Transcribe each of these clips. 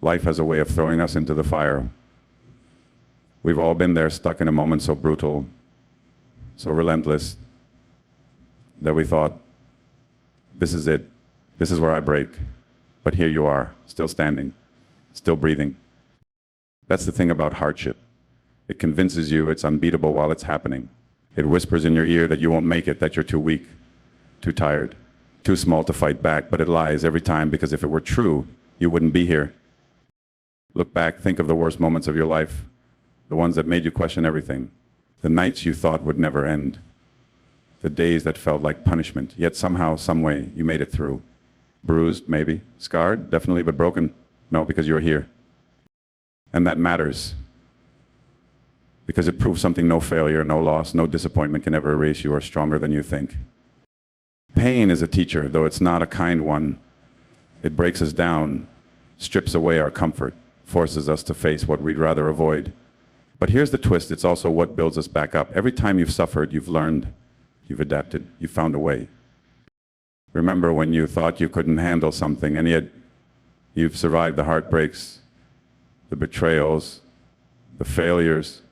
Life has a way of throwing us into the fire. We've all been there, stuck in a moment so brutal, so relentless, that we thought, this is it. This is where I break. But here you are, still standing, still breathing. That's the thing about hardship. It convinces you it's unbeatable while it's happening. It whispers in your ear that you won't make it, that you're too weak, too tired, too small to fight back, but it lies every time, because if it were true, you wouldn't be here. Look back, think of the worst moments of your life, the ones that made you question everything, the nights you thought would never end, the days that felt like punishment, yet somehow, some way, you made it through. Bruised, maybe. Scarred, definitely, but broken? No, because you're here. And that matters. Because it proves something no failure, no loss, no disappointment can ever erase. You are stronger than you think. Pain is a teacher, though it's not a kind one. It breaks us down, strips away our comfort, forces us to face what we'd rather avoid. But here's the twist, it's also what builds us back up. Every time you've suffered, you've learned, you've adapted, you've found a way. Remember when you thought you couldn't handle something, and yet you've survived the heartbreaks, the betrayals, the failures,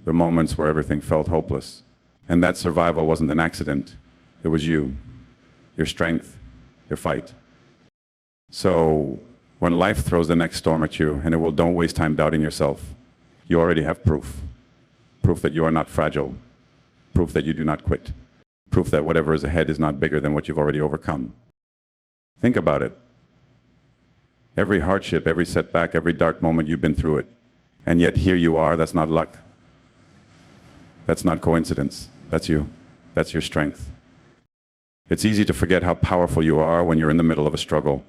the moments where everything felt hopeless. And that survival wasn't an accident. It was you, your strength, your fight. So when life throws the next storm at you, and it will, don't waste time doubting yourself. You already have proof. Proof that you are not fragile. Proof that you do not quit. Proof that whatever is ahead is not bigger than what you've already overcome. Think about it. Every hardship, every setback, every dark moment, you've been through it. And yet here you are. That's not luck. That's not coincidence. That's you. That's your strength. It's easy to forget how powerful you are when you're in the middle of a struggle.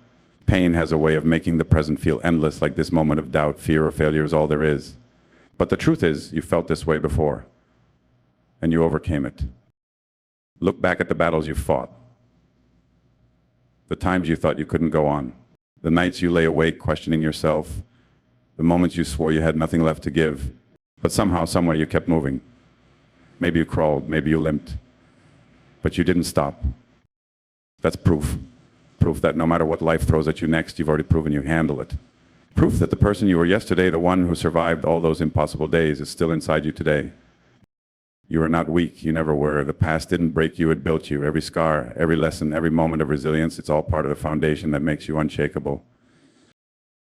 Pain has a way of making the present feel endless, like this moment of doubt, fear, or failure is all there is. But the truth is, you felt this way before, and you overcame it. Look back at the battles you fought, the times you thought you couldn't go on, the nights you lay awake questioning yourself, the moments you swore you had nothing left to give, but somehow, somewhere you kept moving. Maybe you crawled, maybe you limped, but you didn't stop. That's proof. Proof that no matter what life throws at you next, you've already proven you handle it. Proof that the person you were yesterday, the one who survived all those impossible days, is still inside you today. You are not weak, you never were. The past didn't break you, it built you. Every scar, every lesson, every moment of resilience, it's all part of the foundation that makes you unshakable.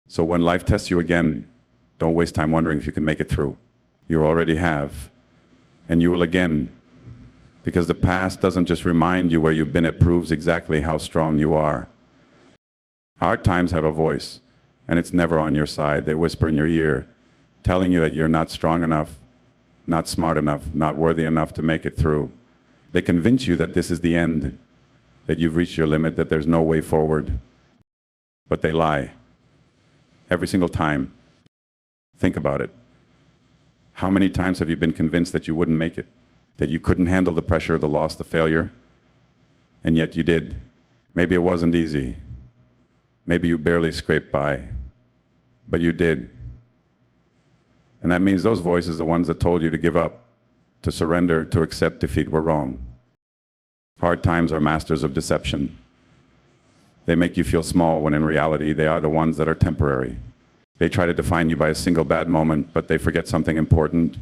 So when life tests you again, don't waste time wondering if you can make it through. You already have, and you will again. Because the past doesn't just remind you where you've been, it proves exactly how strong you are. Hard times have a voice, and it's never on your side. They whisper in your ear, telling you that you're not strong enough, not smart enough, not worthy enough to make it through. They convince you that this is the end, that you've reached your limit, that there's no way forward. But they lie. Every single time. Think about it. How many times have you been convinced that you wouldn't make it? That you couldn't handle the pressure, the loss, the failure? And yet you did. Maybe it wasn't easy. Maybe you barely scraped by. But you did. And that means those voices, the ones that told you to give up, to surrender, to accept defeat, were wrong. Hard times are masters of deception. They make you feel small when in reality they are the ones that are temporary. They try to define you by a single bad moment, but they forget something important.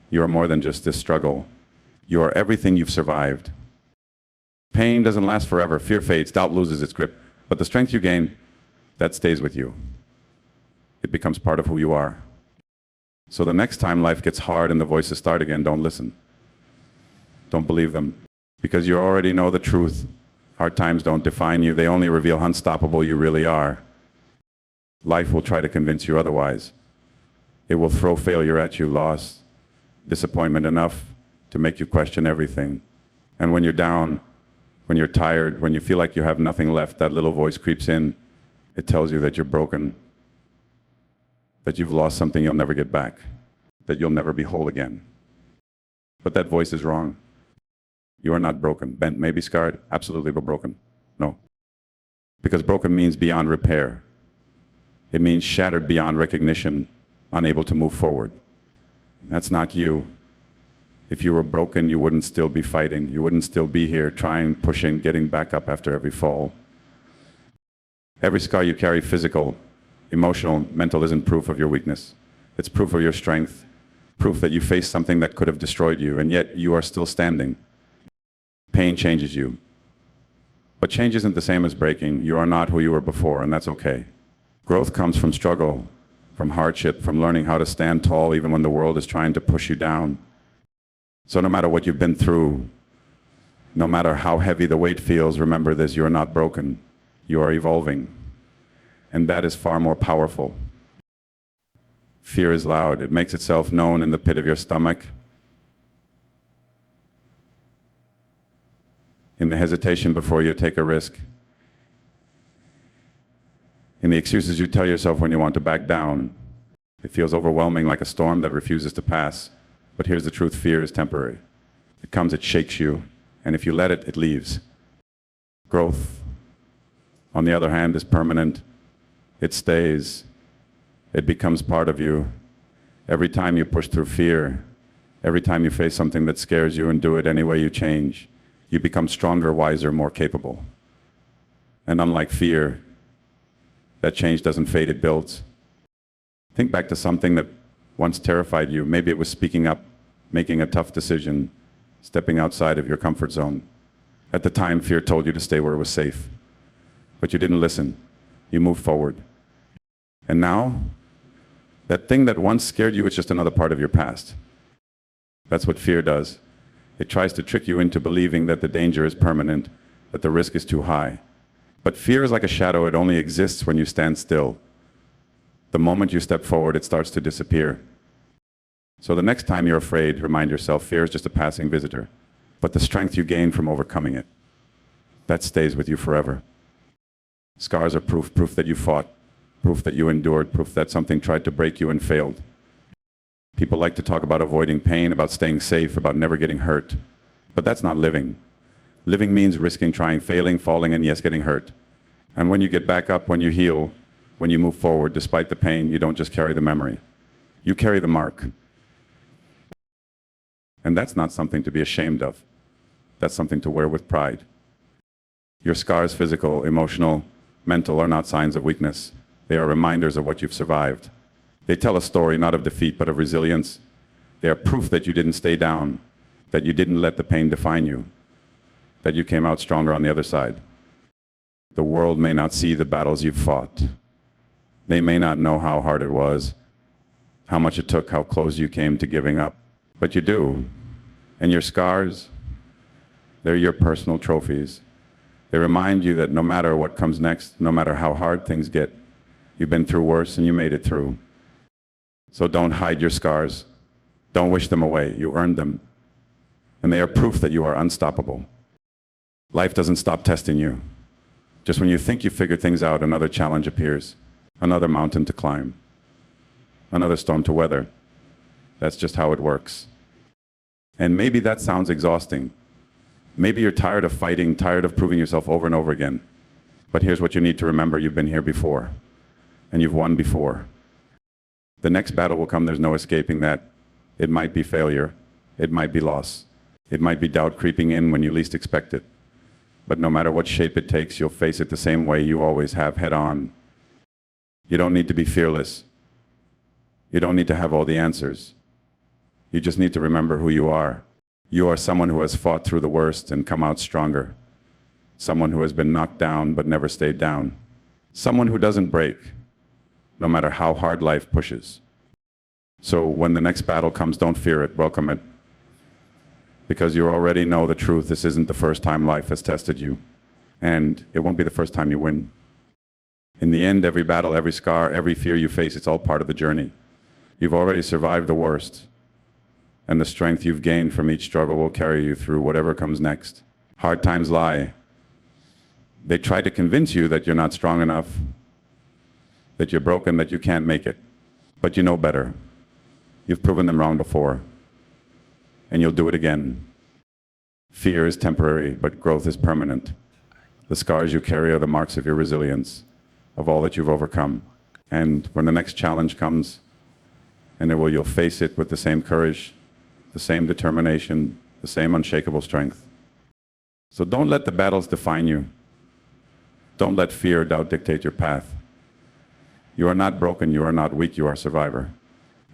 You are more than just this struggle. You are everything you've survived. Pain doesn't last forever. Fear fades, doubt loses its grip. But the strength you gain, that stays with you. It becomes part of who you are. So the next time life gets hard and the voices start again, don't listen. Don't believe them. Because you already know the truth. Hard times don't define you. They only reveal how unstoppable you really are. Life will try to convince you otherwise. It will throw failure at you, loss, disappointment enough to make you question everything. And when you're down, when you're tired, when you feel like you have nothing left, that little voice creeps in. It tells you that you're broken, that you've lost something you'll never get back, that you'll never be whole again. But that voice is wrong. You are not broken. Bent, maybe scarred, absolutely, but broken. No. Because broken means beyond repair. It means shattered beyond recognition, unable to move forward. That's not you. If you were broken, you wouldn't still be fighting. You wouldn't still be here trying, pushing, getting back up after every fall. Every scar you carry, physical, Emotional, mental isn't proof of your weakness. It's proof of your strength, proof that you faced something that could have destroyed you, and yet you are still standing. Pain changes you. But change isn't the same as breaking. You are not who you were before, and that's okay. Growth comes from struggle, from hardship, from learning how to stand tall even when the world is trying to push you down. So no matter what you've been through, no matter how heavy the weight feels, remember this: you are not broken. You are evolving. And that is far more powerful. Fear is loud. It makes itself known in the pit of your stomach, in the hesitation before you take a risk, in the excuses you tell yourself when you want to back down. It feels overwhelming, like a storm that refuses to pass. But here's the truth: fear is temporary. It comes, it shakes you, and if you let it, it leaves. Growth, on the other hand, is permanent. It stays. It becomes part of you. Every time you push through fear, every time you face something that scares you and do it anyway, you change. You become stronger, wiser, more capable. And unlike fear, that change doesn't fade, it builds. Think back to something that once terrified you. Maybe it was speaking up, making a tough decision, stepping outside of your comfort zone. At the time, fear told you to stay where it was safe. But you didn't listen. You moved forward. And now, that thing that once scared you is just another part of your past. That's what fear does. It tries to trick you into believing that the danger is permanent, that the risk is too high. But fear is like a shadow. It only exists when you stand still. The moment you step forward, it starts to disappear. So the next time you're afraid, remind yourself, fear is just a passing visitor. But the strength you gain from overcoming it, that stays with you forever. Scars are proof that you fought, proof that you endured, proof that something tried to break you and failed. People like to talk about avoiding pain, about staying safe, about never getting hurt. But that's not living. Living means risking, trying, failing, falling, and yes, getting hurt. And when you get back up, when you heal, when you move forward, despite the pain, you don't just carry the memory. You carry the mark. And that's not something to be ashamed of. That's something to wear with pride. Your scars, physical, emotional, mental, are not signs of weakness. They are reminders of what you've survived. They tell a story not of defeat, but of resilience. They are proof that you didn't stay down, that you didn't let the pain define you, that you came out stronger on the other side. The world may not see the battles you've fought. They may not know how hard it was, how much it took, how close you came to giving up. But you do. And your scars, they're your personal trophies. They remind you that no matter what comes next, no matter how hard things get, you've been through worse and you made it through. So don't hide your scars. Don't wish them away. You earned them. And they are proof that you are unstoppable. Life doesn't stop testing you. Just when you think you figured things out, another challenge appears, another mountain to climb, another storm to weather. That's just how it works. And maybe that sounds exhausting. Maybe you're tired of fighting, tired of proving yourself over and over again. But here's what you need to remember: you've been here before, and you've won before. The next battle will come. There's no escaping that. It might be failure. It might be loss. It might be doubt creeping in when you least expect it. But no matter what shape it takes, you'll face it the same way you always have, head on. You don't need to be fearless. You don't need to have all the answers. You just need to remember who you are. You are someone who has fought through the worst and come out stronger. Someone who has been knocked down but never stayed down. Someone who doesn't break, no matter how hard life pushes. So when the next battle comes, don't fear it, welcome it. Because you already know the truth. This isn't the first time life has tested you. And it won't be the first time you win. In the end, every battle, every scar, every fear you face, it's all part of the journey. You've already survived the worst. And the strength you've gained from each struggle will carry you through whatever comes next. Hard times lie. They try to convince you that you're not strong enough, that you're broken, that you can't make it. But you know better. You've proven them wrong before. And you'll do it again. Fear is temporary, but growth is permanent. The scars you carry are the marks of your resilience, of all that you've overcome. And when the next challenge comes, and you'll face it with the same courage, the same determination, the same unshakable strength. So don't let the battles define you. Don't let fear or doubt dictate your path. You are not broken, you are not weak, you are a survivor.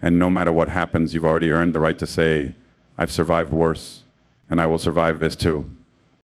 And no matter what happens, you've already earned the right to say, I've survived worse, and I will survive this too.